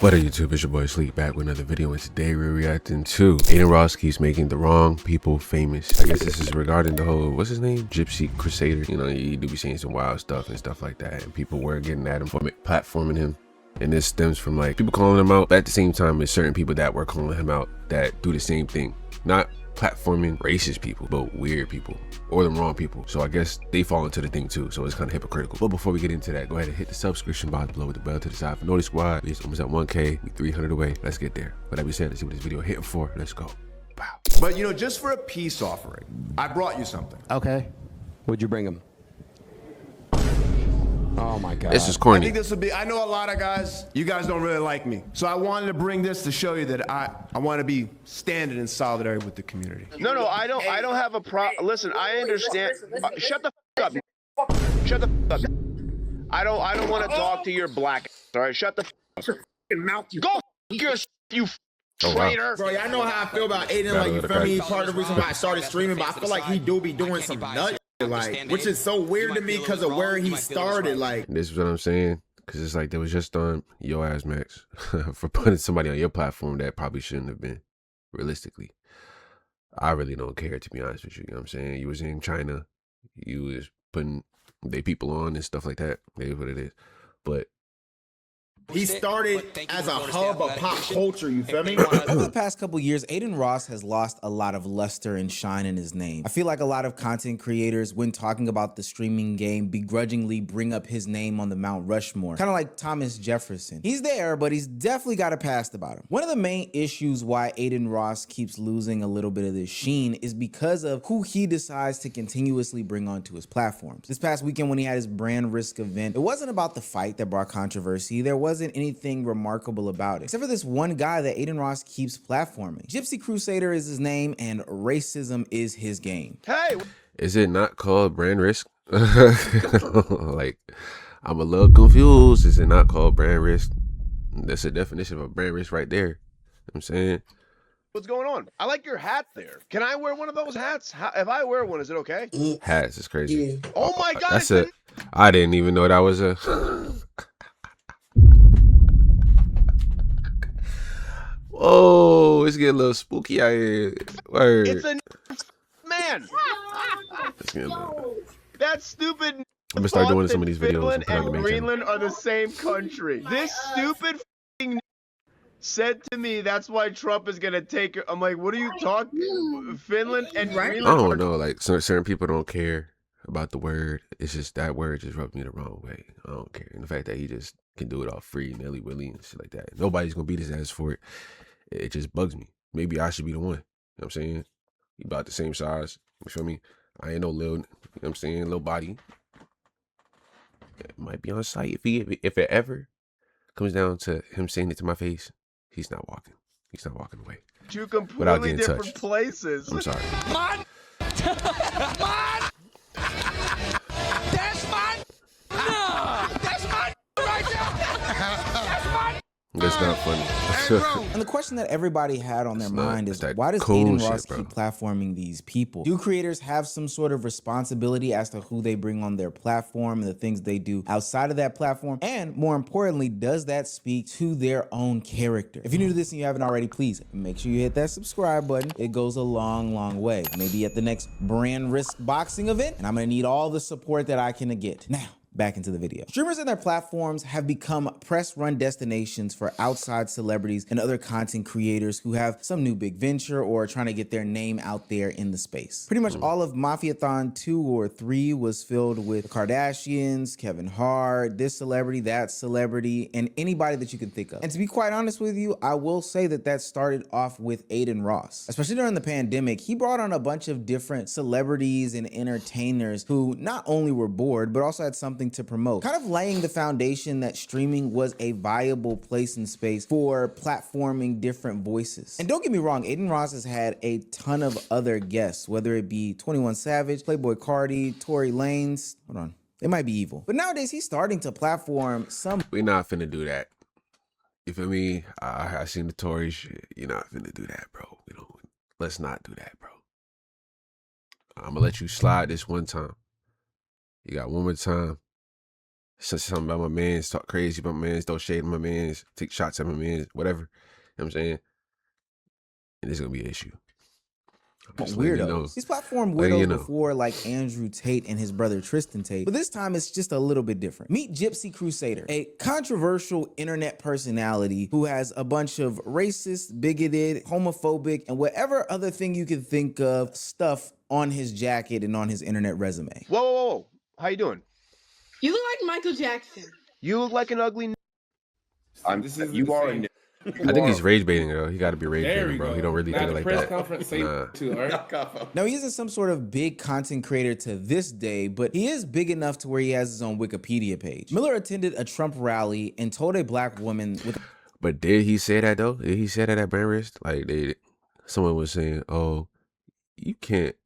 What up YouTube, it's your boy Sleep back with another video, and today we're reacting to Adin Ross keeps making the wrong people famous. I guess this is regarding the whole, what's his name? Gypsy Crusader. You know, he do be saying some wild stuff and stuff like that, and people were getting at him for platforming him. And this stems from like people calling him out, but at the same time there's certain people that were calling him out that do the same thing. Not platforming racist people, but weird people or the wrong people. So I guess they fall into the thing too, so it's kind of hypocritical. But before we get into that, go ahead and hit the subscription button below with the bell to the side for Notice Squad. We're almost at 1K, we 300 away. Let's get there. But that being said, let's see what this video hitting for. Let's go. Wow. But you know, just for a peace offering, I brought you something. Okay. What'd you bring him? Oh my God. This is I corny. think this would be, I know a lot of guys, you guys don't really like me. So I wanted to bring this to show you that I want to be standing in solidarity with the community. No, I don't have a listen, I understand. Shut the up. Shut the up. I don't want to talk to your black. All right, shut the mouth. You go you traitor. Bro, I know how I feel about Adin. Like, you feel me? He's part of the reason why I started streaming, but I feel like he do be doing some nuts. Like, which is so weird to me because of where he started. Like, this is what I'm saying, because it's like they was just on your ass, Max, for putting somebody on your platform that probably shouldn't have been. Realistically, I really don't care, to be honest with you. You know what I'm saying? You was in China, you was putting they people on and stuff like that. It is what it is. But he started as a hub of pop culture, you feel me? Over the past couple years, Adin Ross has lost a lot of luster and shine in his name. I feel like a lot of content creators, when talking about the streaming game, begrudgingly bring up his name on the Mount Rushmore. Kind of like Thomas Jefferson. He's there, but he's definitely got a past about him. One of the main issues why Adin Ross keeps losing a little bit of this sheen is because of who he decides to continuously bring onto his platforms. This past weekend when he had his Brandrisk event, it wasn't about the fight that brought controversy. There wasn't anything remarkable about it, except for this one guy that Adin Ross keeps platforming. Gypsy Crusader is his name, and racism is his game. Hey, is it not called Brandrisk? Like, I'm a little confused. Is it not called Brandrisk? That's the definition of a Brandrisk right there. You know what I'm saying? what's going on? I like your hat there. Can I wear one of those hats? If I wear one, is it okay? Hats is crazy. Oh my God! That's it. I didn't even know that was a. Oh, it's getting a little spooky out here. Word. It's a man. That stupid. I'm gonna start doing some of these videos. Finland and Greenland are the same country. This stupid said to me, "That's why Trump is gonna take her." I'm like, "What are you talking? Finland and Greenland?" I don't know. Like, certain people don't care about the word. It's just that word just rubbed me the wrong way. I don't care. And the fact that he just can do it all free, Nelly Willy and shit like that. Nobody's gonna beat his ass for it. It just bugs me. Maybe I should be the one. You know what I'm saying? He about the same size. You feel me? I ain't no little, you know what I'm saying, little body. It might be on site. If it ever comes down to him saying it to my face, he's not walking. He's not walking away. Two completely different places. I'm sorry. Man! Man! That's man! No! That's man right there! That's man! That's not funny. And the question that everybody had on their mind is, why does cool Adin Ross shit, keep platforming these people? Do creators have some sort of responsibility as to who they bring on their platform and the things they do outside of that platform? And more importantly, does that speak to their own character? If you're new to this and you haven't already, please make sure you hit that subscribe button. It goes a long, long way. Maybe at the next Brandrisk boxing event, and I'm gonna need all the support that I can get. Now, back into the video. Streamers and their platforms have become press-run destinations for outside celebrities and other content creators who have some new big venture or are trying to get their name out there in the space. Pretty much all of Mafiathon 2 or 3 was filled with the Kardashians, Kevin Hart, this celebrity, that celebrity, and anybody that you can think of. And to be quite honest with you, I will say that that started off with Adin Ross. Especially during the pandemic, he brought on a bunch of different celebrities and entertainers who not only were bored, but also had something to promote, kind of laying the foundation that streaming was a viable place and space for platforming different voices. And don't get me wrong, Adin Ross has had a ton of other guests, whether it be 21 Savage, Playboy Cardi, Tory Lanez. Hold on, they might be evil. But nowadays he's starting to platform some. We're not finna do that. You feel me? I seen the Tory shit. You're not finna do that, bro. You know, let's not do that, bro. I'm gonna let you slide this one time. You got one more time. say something about my man's, talk crazy about my man's, throw shade at my man's, take shots at my man's, whatever. You know what I'm saying? And it's gonna be an issue. Weirdos. He's platformed weirdos before, like Andrew Tate and his brother Tristan Tate, but this time it's just a little bit different. Meet Gypsy Crusader, a controversial internet personality who has a bunch of racist, bigoted, homophobic, and whatever other thing you can think of stuff on his jacket and on his internet resume. Whoa, whoa, whoa. How you doing? You look like Michael Jackson. You look like an ugly. You are. I think he's rage baiting though. He got to be rage baiting, bro. He don't really think like that. Now he isn't some sort of big content creator to this day, but he is big enough to where he has his own Wikipedia page. Miller attended a Trump rally and told a black woman with. But did he say that though? Did he say that at Brandrisk? Like someone was saying, "Oh, you can't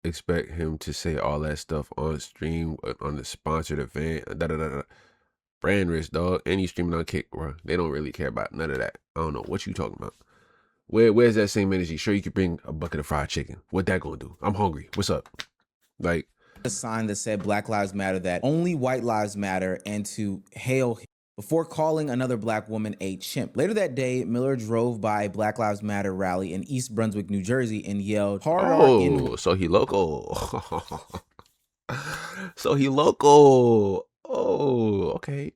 expect him to say all that stuff on stream on the sponsored event." Da da da da. Brandrisk, dog. Any streaming on Kick, bro. They don't really care about none of that. I don't know what you talking about. Where's that same energy? Sure, you could bring a bucket of fried chicken. What that gonna do? I'm hungry. What's up? Like a sign that said Black Lives Matter, that only white lives matter, and to hail him before calling another black woman a chimp. Later that day, Miller drove by a Black Lives Matter rally in East Brunswick, New Jersey, and yelled, "Oh, so he local." So he local. Oh, okay.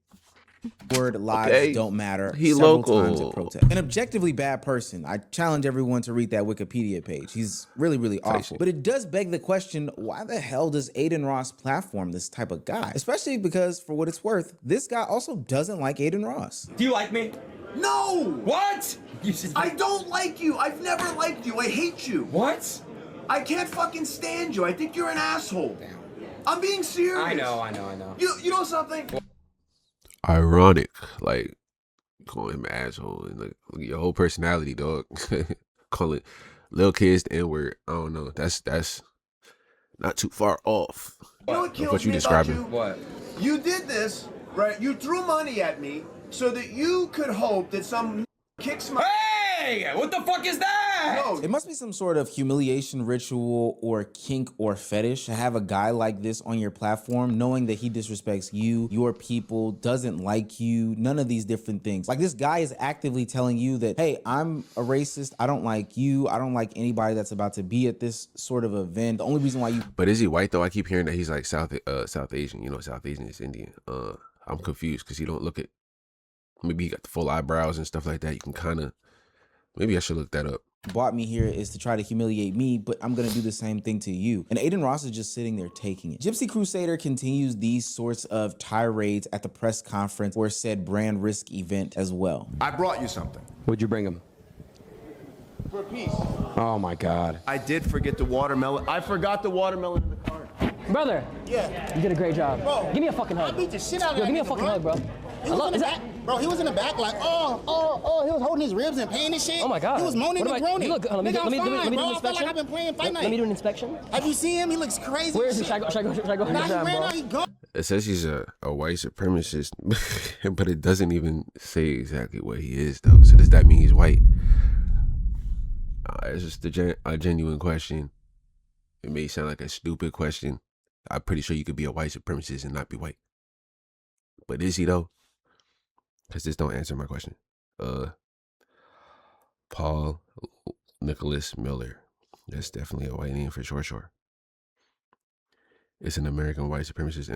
Word lives don't matter. He several local. Times at protest. An objectively bad person. I challenge everyone to read that Wikipedia page. He's really, really awful. But it does beg the question, why the hell does Adin Ross platform this type of guy? Especially because, for what it's worth, this guy also doesn't like Adin Ross. Do you like me? No! What? I don't like you. I've never liked you. I hate you. What? I can't fucking stand you. I think you're an asshole. Damn. I'm being serious. I know. You know something? Ironic, like calling him an asshole and like your whole personality, dog. Calling little kids the N-word. I don't know. That's not too far off. You know what kills what you me describing? about you? What? You did this, right? You threw money at me so that you could hope that some kicks my. Hey! What the fuck is that? No. It must be some sort of humiliation ritual or kink or fetish to have a guy like this on your platform, knowing that he disrespects you, your people, doesn't like you, none of these different things. Like, this guy is actively telling you that, hey, I'm a racist, I don't like you, I don't like anybody that's about to be at this sort of event. The only reason why you... But is he white though? I keep hearing that he's like South Asian. You know, South Asian is Indian. I'm confused because he don't look at... Maybe he got the full eyebrows and stuff like that. You can kind of... Maybe I should look that up. Brought me here is to try to humiliate me, but I'm gonna do the same thing to you. And Adin Ross is just sitting there taking it. Gypsy Crusader continues these sorts of tirades at the press conference or said Brandrisk event as well. I brought you something. Would you bring him? For peace. Oh my God. I did forget the watermelon. I forgot the watermelon in the car. Brother. Yeah. You did a great job. Bro. Give me a fucking hug. I beat the shit out of Yo, that give me a nigga, fucking bro. hug, bro. He was in the back like, he was holding his ribs and pain and shit. Oh my God. He was moaning and groaning. You look good. Let me do an I felt like inspection. I've been playing Fight Night. Let me do an inspection. Have you seen him? He looks crazy. Where is he? Should I go? Nah, he ran out, he gone. It says he's a white supremacist, but it doesn't even say exactly what he is though. So does that mean he's white? It's just a genuine question. It may sound like a stupid question. I'm pretty sure you could be a white supremacist and not be white. But is he though? Because this don't answer my question. Paul Nicholas Miller. That's definitely a white name for sure. It's an American white supremacist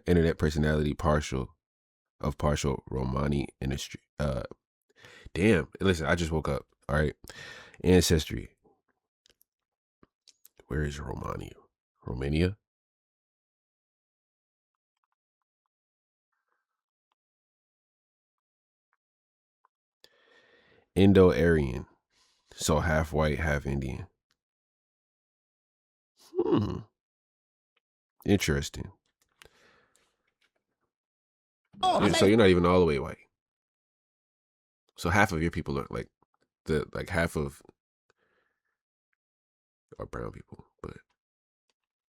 internet personality, partial Romani industry. Damn. Listen, I just woke up. All right. Ancestry. Where is Romania? Indo-Aryan. So half white, half Indian. Interesting. So you're not even all the way white. So half of your people are like half of are brown people, but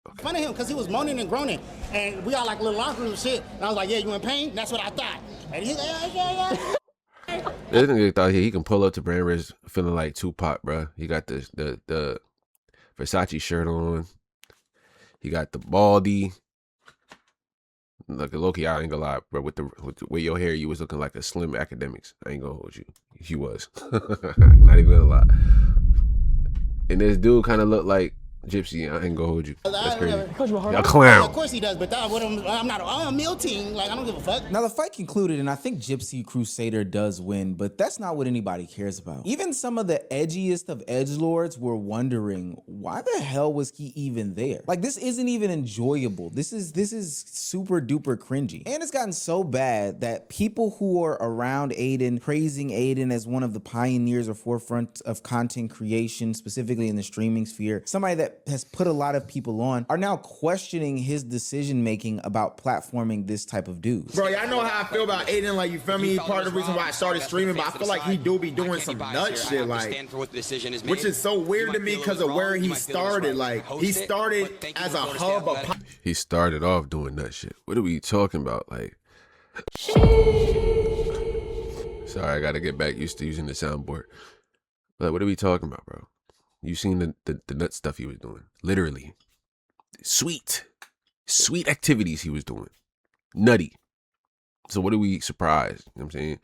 okay. Funny him because he was moaning and groaning, and we all like little locker room shit. And I was like, yeah, you in pain? That's what I thought. And he's like, yeah. This nigga thought he can pull up to Brandrisk feeling like Tupac, bro. He got the Versace shirt on. He got the baldy. Like low-key, I ain't gonna lie, bro. With your hair, you was looking like a slim academics. I ain't gonna hold you. You was. Not even gonna lie. And this dude kind of looked like Gypsy. I ain't gonna hold you. That's crazy. A clown. Of course he does, but I'm not on a meal team. Like, I don't give a fuck. Now, the fight concluded, and I think Gypsy Crusader does win, but that's not what anybody cares about. Even some of the edgiest of edgelords were wondering, why the hell was he even there? Like, this isn't even enjoyable. This is super duper cringy. And it's gotten so bad that people who are around Adin, praising Adin as one of the pioneers or forefront of content creation, specifically in the streaming sphere, somebody that has put a lot of people on, are now questioning his decision making about platforming this type of dude. Bro, y'all know how I feel about Adin, like, you feel me? Part of the reason why I started streaming, but I feel like he do be doing some nut shit, like, which is so weird to me because of where he started. Like, he started as a hub of... He started off doing nut shit. What are we talking about? Like, sorry, I gotta get back used to using the soundboard. Like, what are we talking about, bro? You seen the nut stuff he was doing. Literally. Sweet activities he was doing. Nutty. So what are we surprised? You know what I'm saying?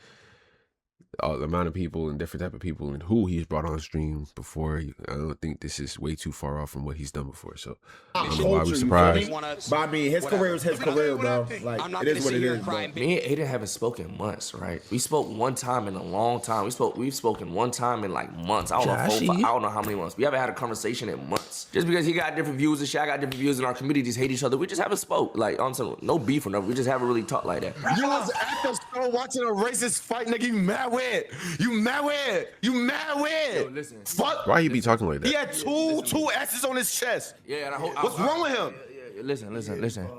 The amount of people and different type of people and who he's brought on stream before. I don't think this is way too far off from what he's done before. So I don't know why we're surprised. But I mean, his career is his career, bro. Like, it is what it is, bro. Me and Adin haven't spoken months, right? We spoke one time in a long time. We've spoken one time in like months. I don't know how many months. We haven't had a conversation in months. Just because he got different views and shit, I got different views, and our communities hate each other. We just haven't spoke. Like, on some no beef or nothing. We just haven't really talked like that. You was at the store watching a racist fight, nigga. You mad with? You mad with? You mad with? Yo, listen. Fuck. Why he be talking like that? He had two S's on his chest. Yeah, and I hope. What's wrong with him? Listen.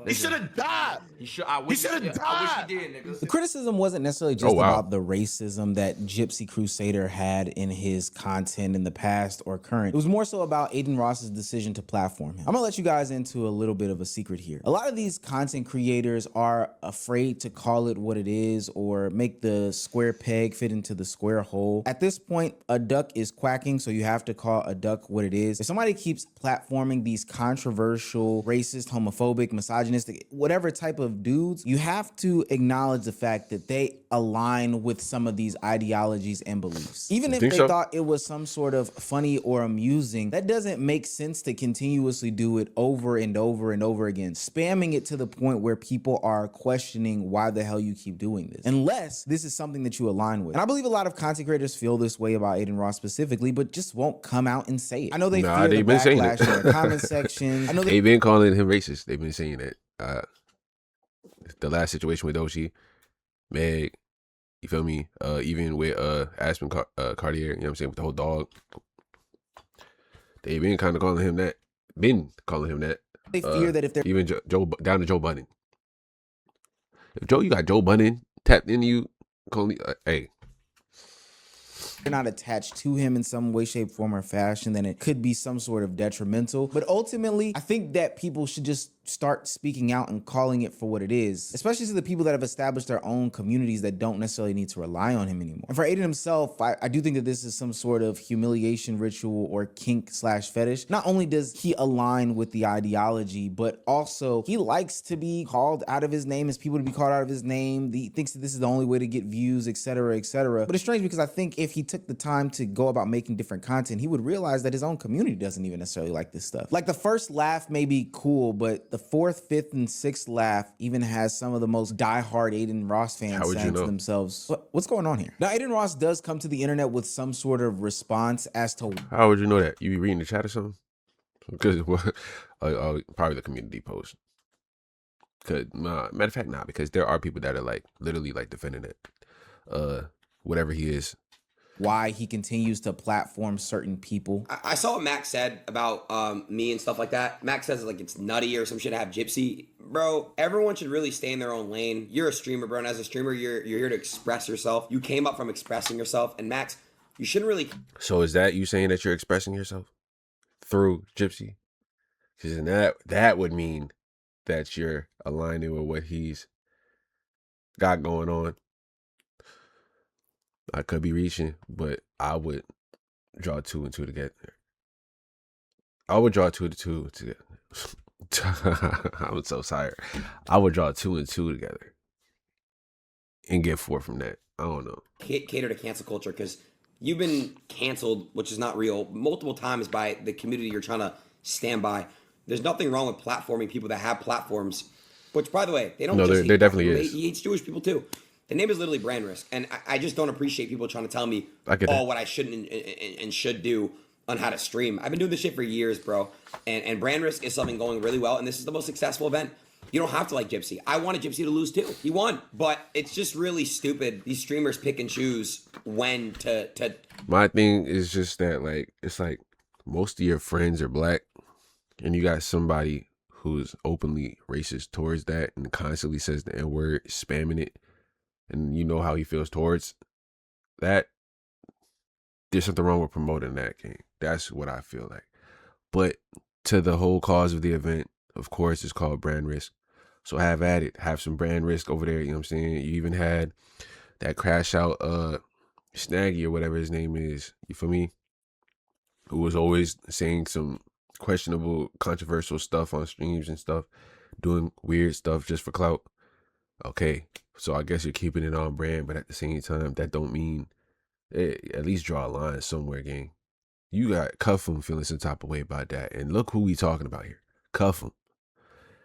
He should have died. He should have died. I wish he did, nigga. The criticism wasn't necessarily just about the racism that Gypsy Crusader had in his content in the past or current. It was more so about Adin Ross's decision to platform him. I'm gonna let you guys into a little bit of a secret here. A lot of these content creators are afraid to call it what it is or make the square peg fit into the square hole. At this point, a duck is quacking, so you have to call a duck what it is. If somebody keeps platforming these controversial, racist, homophobic, misogynistic, whatever type of dudes, you have to acknowledge the fact that they align with some of these ideologies and beliefs. Even if they thought it was some sort of funny or amusing, that doesn't make sense to continuously do it over and over and over again, spamming it to the point where people are questioning why the hell you keep doing this, unless this is something that you align with. And I believe a lot of content creators feel this way about Adin Ross specifically, but just won't come out and say it. I know they fear the backlash in the comment section. I know they've been calling him racist. They've been saying that. The last situation with Doshi, Meg, you feel me? Even with Aspen Cartier, you know what I'm saying, with the whole dog. They've been kind of calling him that. They fear that if they're even Joe down to Joe Budden. If you got Joe Budden tapped into you, hey. They're not attached to him in some way, shape, form, or fashion, then it could be some sort of detrimental. But ultimately, I think that people should just start speaking out and calling it for what it is, especially to the people that have established their own communities that don't necessarily need to rely on him anymore. And for Adin himself, I do think that this is some sort of humiliation ritual or kink / fetish. Not only does he align with the ideology, but also he likes to be called out of his name, as people to be called out of his name. He thinks that this is the only way to get views, etc., etc. But it's strange because I think if he took the time to go about making different content, he would realize that his own community doesn't even necessarily like this stuff. Like, the first laugh may be cool, but the fourth, fifth, and sixth laugh even has some of the most diehard Adin Ross fans saying to themselves, what's going on here? Now, Adin Ross does come to the internet with some sort of response as to... How would you know that? You be reading the chat or something? Because probably the community post. Matter of fact, not, because there are people that are like literally like defending it. Whatever he is. Why he continues to platform certain people. I saw what Max said about me and stuff like that. Max says like it's nutty or some shit to have Gypsy. Bro, everyone should really stay in their own lane. You're a streamer, bro, and as a streamer, you're here to express yourself. You came up from expressing yourself, and Max, you shouldn't really... So is that you saying that you're expressing yourself through Gypsy? Because that would mean that you're aligning with what he's got going on. I could be reaching, but I would draw 2 and 2 together. I would draw 2 to 2 together. I'm so sorry. I would draw 2 and 2 together and get 4 from that. I don't know. Cater to cancel culture, because you've been canceled, which is not real, multiple times by the community you're trying to stand by. There's nothing wrong with platforming people that have platforms, which, by the way, they don't. No, just there definitely is. He hates Jewish people too. The name is literally Brandrisk, and I just don't appreciate people trying to tell me what I shouldn't and should do on how to stream. I've been doing this shit for years, bro, and Brandrisk is something going really well, and this is the most successful event. You don't have to like Gypsy. I wanted Gypsy to lose too. He won, but it's just really stupid. These streamers pick and choose when to. My thing is just that, like, it's like most of your friends are black, and you got somebody who's openly racist towards that and constantly says the N-word, spamming it, and you know how he feels towards that. There's something wrong with promoting that game. That's what I feel like. But to the whole cause of the event, of course, it's called Brandrisk. So have at it. Have some Brandrisk over there. You know what I'm saying? You even had that crash out Snaggy or whatever his name is. You feel me? Who was always saying some questionable, controversial stuff on streams and stuff, doing weird stuff just for clout. Okay, so I guess you're keeping it on brand, but at the same time, that don't mean at least draw a line somewhere, gang. You got Cuff'em feeling some type of way about that, and look who we talking about here, Cuff'em.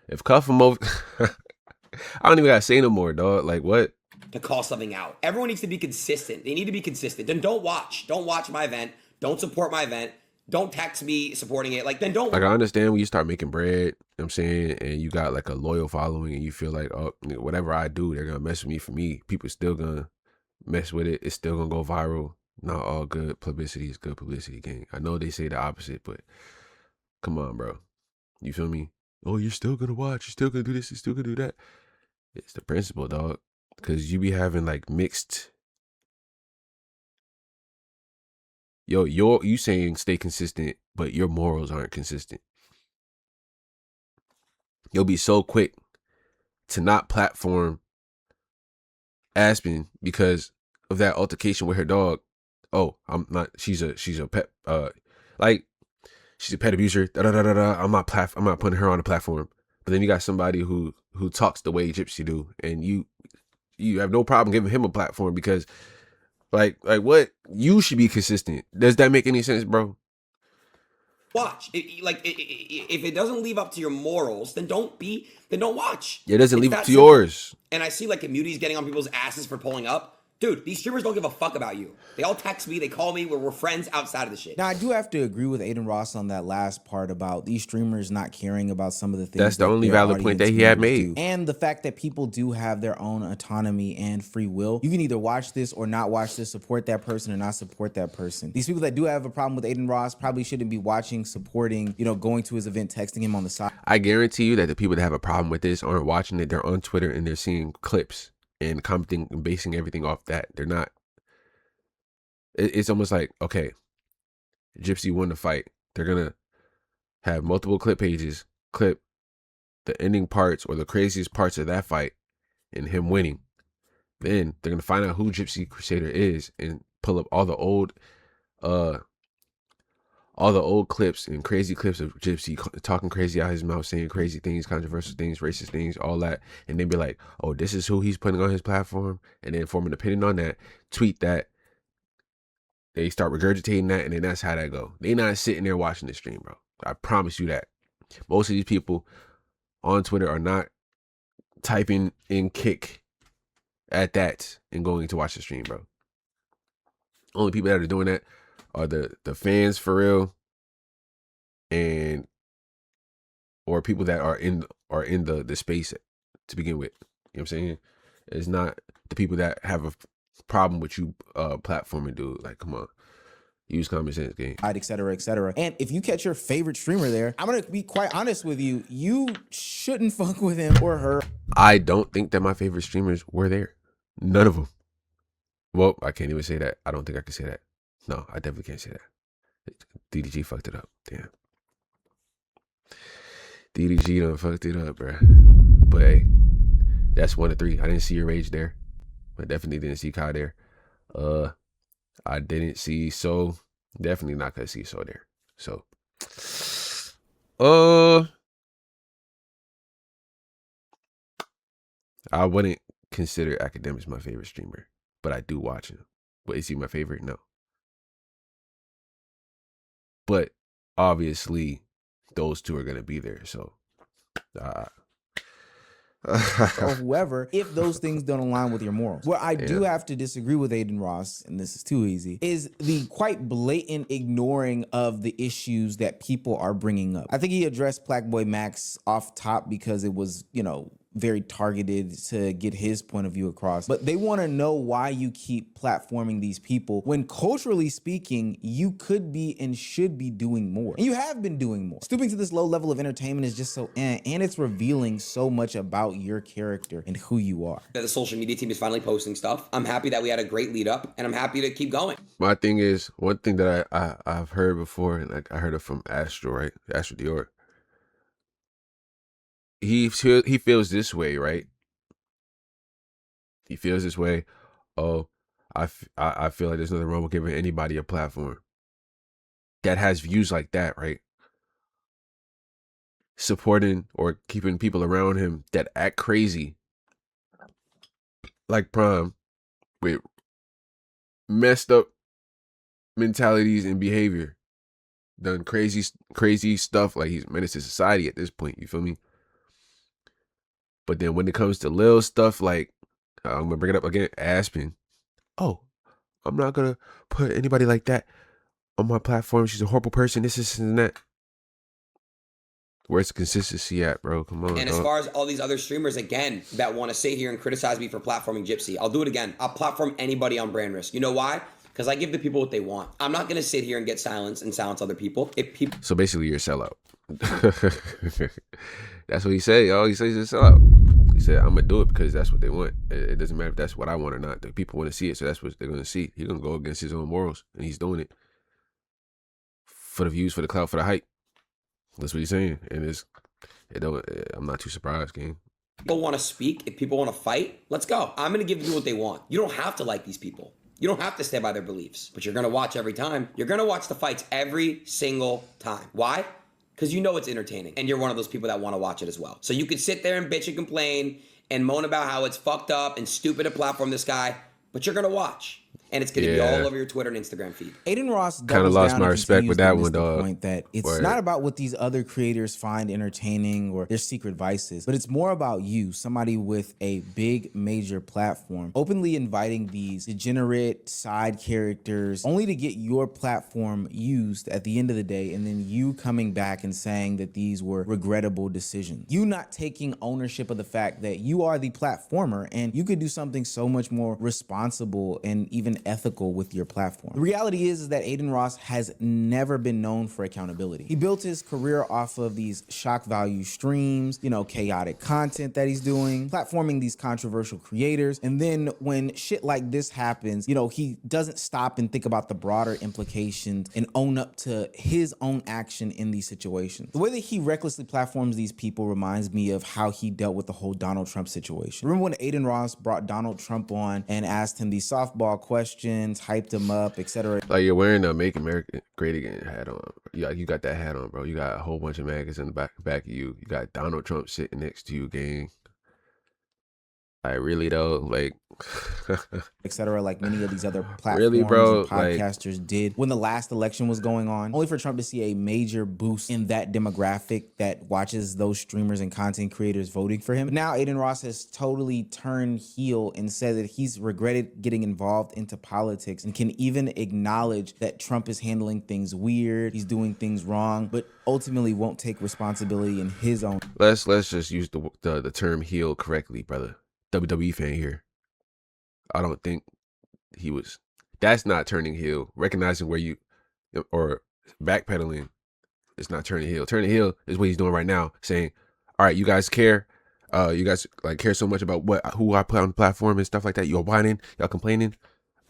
If Cuff'em over, I don't even gotta say no more, dog. Like what? To call something out. Everyone needs to be consistent. They need to be consistent. Then don't watch. Don't watch my event. Don't support my event. Don't text me supporting it. Like, then don't. Like, I understand when you start making bread, you know what I'm saying, and you got like a loyal following and you feel like, oh, whatever I do, they're gonna mess with me for me. People still gonna mess with it. It's still gonna go viral. Not all good publicity is good publicity, gang. I know they say the opposite, but come on, bro. You feel me? Oh, you're still gonna watch. You're still gonna do this. You're still gonna do that. It's the principle, dog. Because you be having like mixed. Yo, you saying stay consistent, but your morals aren't consistent. You'll be so quick to not platform Aspen because of that altercation with her dog. Oh, I'm not. She's a pet. Like she's a pet abuser. Da da da da da. I'm not putting her on the platform. But then you got somebody who talks the way Gypsy do, and you have no problem giving him a platform because. Like what? You should be consistent. Does that make any sense, bro? Watch. If it doesn't live up to your morals, then don't watch. It doesn't live up to yours. And I see like communities getting on people's asses for pulling up. Dude, these streamers don't give a fuck about you. They all text me, they call me, we're friends outside of the shit. Now, I do have to agree with Adin Ross on that last part about these streamers not caring about some of the things. That's the only valid point that he had made. And the fact that people do have their own autonomy and free will. You can either watch this or not watch this, support that person or not support that person. These people that do have a problem with Adin Ross probably shouldn't be watching, supporting, going to his event, texting him on the side. I guarantee you that the people that have a problem with this aren't watching it. They're on Twitter and they're seeing clips and commenting and basing everything off that. They're not. It's almost like, okay, Gypsy won the fight. They're going to have multiple clip pages, clip the ending parts or the craziest parts of that fight and him winning. Then they're going to find out who Gypsy Crusader is and pull up all the old clips and crazy clips of Gypsy talking crazy out his mouth, saying crazy things, controversial things, racist things, all that. And then be like, oh, this is who he's putting on his platform. And then form an opinion on that, tweet that. They start regurgitating that, and then that's how that go. They not sitting there watching the stream, bro. I promise you that. Most of these people on Twitter are not typing in kick at that and going to watch the stream, bro. Only people that are doing that are the fans for real, and or people that are in the space to begin with. You know what I'm saying? It's not the people that have a problem with you platforming, dude. Like, come on, use common sense, game. Et cetera, et cetera. And if you catch your favorite streamer there, I'm gonna be quite honest with you. You shouldn't fuck with him or her. I don't think that my favorite streamers were there. None of them. Well, I can't even say that. I don't think I can say that. No, I definitely can't say that. DDG fucked it up. Damn. DDG done fucked it up, bruh. But hey, that's 1 of 3. I didn't see your rage there. I definitely didn't see Kai there. I didn't see So. Definitely not gonna see So there. So, I wouldn't consider Academics my favorite streamer, but I do watch him. But is he my favorite? No. But obviously, those two are gonna be there. So, or whoever, if those things don't align with your morals. Where I do have to disagree with Adin Ross, and this is too easy, is the quite blatant ignoring of the issues that people are bringing up. I think he addressed Blackboy Max off top because it was, you know, very targeted to get his point of view across. But they want to know why you keep platforming these people when, culturally speaking, you could be and should be doing more. And you have been doing more. Stooping to this low level of entertainment is just so and it's revealing so much about your character and who you are. The social media team is finally posting stuff. I'm happy that we had a great lead up, and I'm happy to keep going. My thing is, one thing that I've heard before, and I heard it from Astro, right? Astro Dior. He feels this way, right? He feels this way. Oh, I feel like there's nothing wrong with giving anybody a platform that has views like that, right? Supporting or keeping people around him that act crazy, like Prime, with messed up mentalities and behavior, done crazy stuff, like he's menace to society at this point. You feel me? But then when it comes to little stuff like, I'm gonna bring it up again, Aspen. Oh, I'm not gonna put anybody like that on my platform. She's a horrible person. This and that. Where's the consistency at, bro? Come on. And as far as all these other streamers, again, that want to sit here and criticize me for platforming Gypsy, I'll do it again. I'll platform anybody on Brandrisk. You know why? Because I give the people what they want. I'm not gonna sit here and get silenced and silence other people. So basically, you're a sellout. That's what he said, yo. He says he's a sellout. He said, I'm gonna do it because that's what they want. It doesn't matter if that's what I want or not. The people want to see it, so that's what they're gonna see. He's gonna go against his own morals, and he's doing it for the views, for the clout, for the hype. That's what he's saying, and I'm not too surprised, gang. People want to speak. If people want to fight, let's go. I'm gonna give you what they want. You don't have to like these people. You don't have to stand by their beliefs, but you're gonna watch every time. You're gonna watch the fights every single time. Why? Because you know it's entertaining, and you're one of those people that want to watch it as well. So you could sit there and bitch and complain and moan about how it's fucked up and stupid to platform this guy, but you're gonna watch. And it's going to be all over your Twitter and Instagram feed. Adin Ross kind of lost my respect with that one, dog. Point that it's not about what these other creators find entertaining or their secret vices, but it's more about you, somebody with a big major platform, openly inviting these degenerate side characters only to get your platform used at the end of the day, and then you coming back and saying that these were regrettable decisions. You not taking ownership of the fact that you are the platformer and you could do something so much more responsible and even ethical with your platform. The reality is that Adin Ross has never been known for accountability. He built his career off of these shock value streams, you know, chaotic content that he's doing, platforming these controversial creators. And then when shit like this happens, you know, he doesn't stop and think about the broader implications and own up to his own action in these situations. The way that he recklessly platforms these people reminds me of how he dealt with the whole Donald Trump situation. Remember when Adin Ross brought Donald Trump on and asked him these softball questions, hyped him up, etc. Like, you're wearing a Make America Great Again hat on. You got that hat on, bro. You got a whole bunch of magazines in the back of you. You got Donald Trump sitting next to you, gang. Like, really though, like, etc. Like many of these other platforms really, bro, and podcasters did when the last election was going on, only for Trump to see a major boost in that demographic that watches those streamers and content creators voting for him. But now Adin Ross has totally turned heel and said that he's regretted getting involved into politics and can even acknowledge that Trump is handling things weird, he's doing things wrong, but ultimately won't take responsibility in his own. Let's just use the term heel correctly, brother. WWE fan here. I don't think he was. That's not turning heel. Recognizing where you, or backpedaling, it's not turning heel. Turning heel is what he's doing right now, saying, "All right, you guys care. You guys like care so much about who I put on the platform and stuff like that. You're whining, y'all complaining.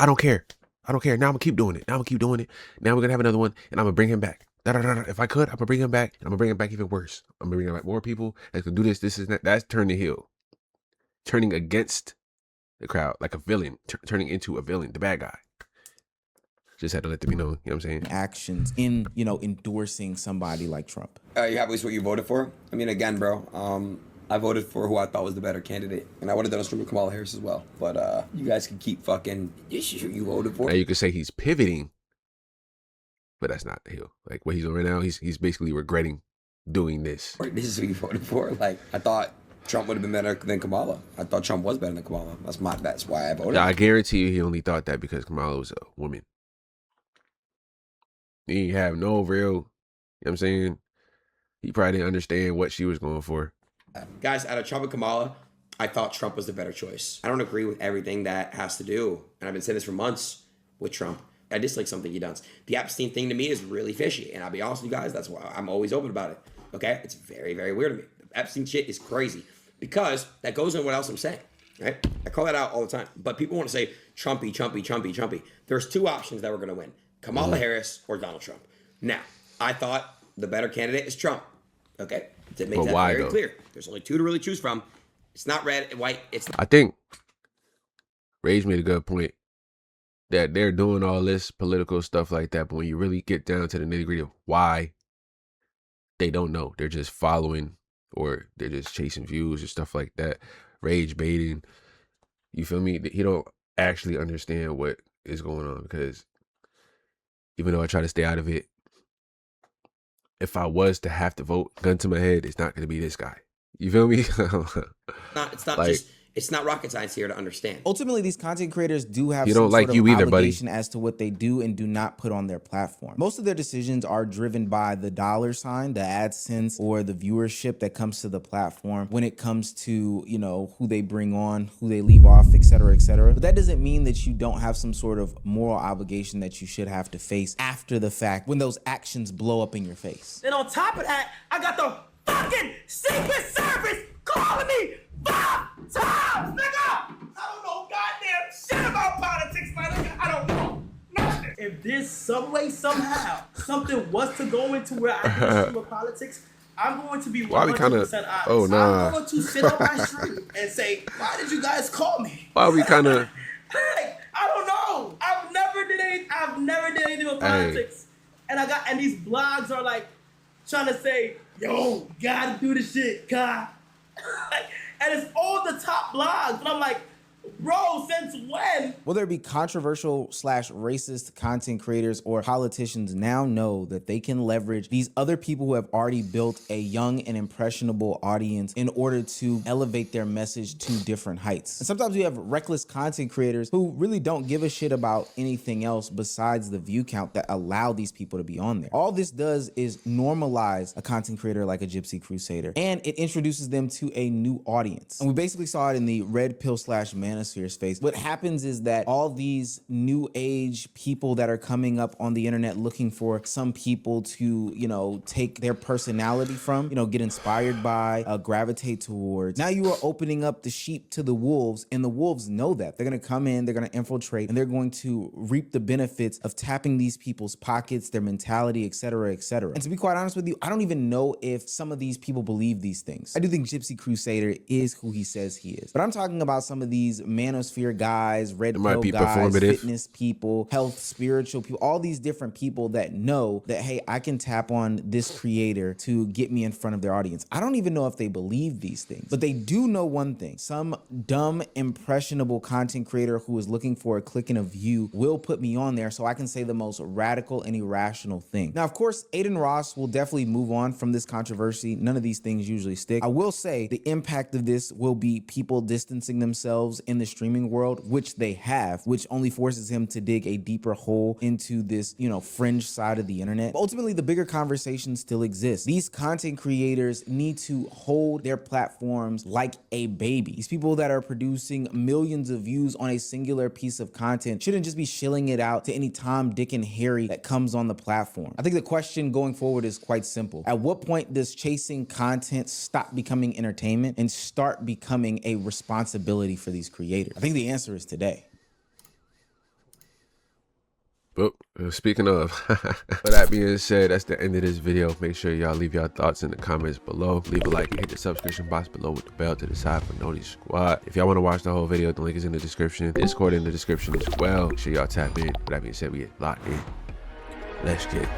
I don't care. I don't care. Now I'm gonna keep doing it. Now we're gonna have another one, and I'm gonna bring him back. If I could, I'm gonna bring him back, and I'm gonna bring him back even worse. I'm gonna bring back more people that can do this. This is that. That's turning heel." Turning against the crowd like a villain, turning into a villain, the bad guy. Just had to let them know, you know what I'm saying? Actions in, you know, endorsing somebody like Trump. You happy with what you voted for? I mean, again, bro, I voted for who I thought was the better candidate, and I would have done a stream with Kamala Harris as well. But you guys can keep fucking who you voted for. Now you could say he's pivoting, but that's not the hill. Like what he's doing right now, he's basically regretting doing this. This is who you voted for. Like I thought Trump would have been better than Kamala. I thought Trump was better than Kamala. That's why I voted. Yeah, I guarantee you he only thought that because Kamala was a woman. He didn't have no real, you know what I'm saying? He probably didn't understand what she was going for. Guys, out of Trump and Kamala, I thought Trump was the better choice. I don't agree with everything that has to do, and I've been saying this for months with Trump. I dislike something he does. The Epstein thing to me is really fishy, and I'll be honest with you guys, that's why I'm always open about it. Okay? It's very, very weird to me. The Epstein shit is crazy because that goes into what else I'm saying, right? I call that out all the time. But people want to say Trumpy, Trumpy, Trumpy, Trumpy. There's two options that we're going to win. Kamala Harris or Donald Trump. Now, I thought the better candidate is Trump. Okay? To make that very clear. There's only two to really choose from. It's not red and white. It's not. I think Rage made a good point that they're doing all this political stuff like that, but when you really get down to the nitty-gritty of why, they don't know. They're just following or they're just chasing views or stuff like that. Rage baiting. You feel me? He don't actually understand what is going on because even though I try to stay out of it, if I was to have to vote, gun to my head, it's not going to be this guy. You feel me? It's not like, just, it's not rocket science here to understand. Ultimately, these content creators do have you some don't like sort of you either, obligation buddy. as to what they do and do not put on their platform. Most of their decisions are driven by the $sign, the AdSense, or the viewership that comes to the platform when it comes to, you know, who they bring on, who they leave off, et cetera, et cetera. But that doesn't mean that you don't have some sort of moral obligation that you should have to face after the fact when those actions blow up in your face. Then on top of that, I got the fucking Secret Service calling me 5 times, nigga! I don't know goddamn shit about politics, my nigga. I don't know nothing. If there's some way, somehow, something was to go into where I can stream with politics, I'm going to be 100% honest. Oh, nah. I'm going to sit on my stream and say, why did you guys call me? Why we kind of... Like, I don't know. I've never did anything with politics. And these blogs are like trying to say, yo, gotta do the shit, God. And it's all the top blogs. And I'm like, bro, since when? Whether it be controversial / racist content creators or politicians now know that they can leverage these other people who have already built a young and impressionable audience in order to elevate their message to different heights. And sometimes we have reckless content creators who really don't give a shit about anything else besides the view count that allow these people to be on there. All this does is normalize a content creator like a Gypsy Crusader, and it introduces them to a new audience. And we basically saw it in the red pill / manosphere space. What happens is that all these new age people that are coming up on the internet looking for some people to, you know, take their personality from, you know, get inspired by, gravitate towards. Now you are opening up the sheep to the wolves, and the wolves know that. They're going to come in, they're going to infiltrate, and they're going to reap the benefits of tapping these people's pockets, their mentality, et cetera, et cetera. And to be quite honest with you, I don't even know if some of these people believe these things. I do think Gypsy Crusader is who he says he is. But I'm talking about some of these manosphere guys, red pill guys, fitness people, health, spiritual people, all these different people that know that, hey, I can tap on this creator to get me in front of their audience. I don't even know if they believe these things, but they do know one thing. Some dumb, impressionable content creator who is looking for a click and a view will put me on there so I can say the most radical and irrational thing. Now, of course, Adin Ross will definitely move on from this controversy. None of these things usually stick. I will say the impact of this will be people distancing themselves in the streaming world, which they have, which only forces him to dig a deeper hole into this, you know, fringe side of the internet. But ultimately, the bigger conversation still exists. These content creators need to hold their platforms like a baby. These people that are producing millions of views on a singular piece of content shouldn't just be shilling it out to any Tom, Dick, and Harry that comes on the platform. I think the question going forward is quite simple. At what point does chasing content stop becoming entertainment and start becoming a responsibility for these creators? I think the answer is today. But speaking of, with that being said, that's the end of this video. Make sure y'all leave y'all thoughts in the comments below. Leave a like and hit the subscription box below with the bell to the side for Noti Squad. If y'all want to watch the whole video, the link is in the description. Discord in the description as well. Make sure y'all tap in. With that being said, we get locked in. Let's get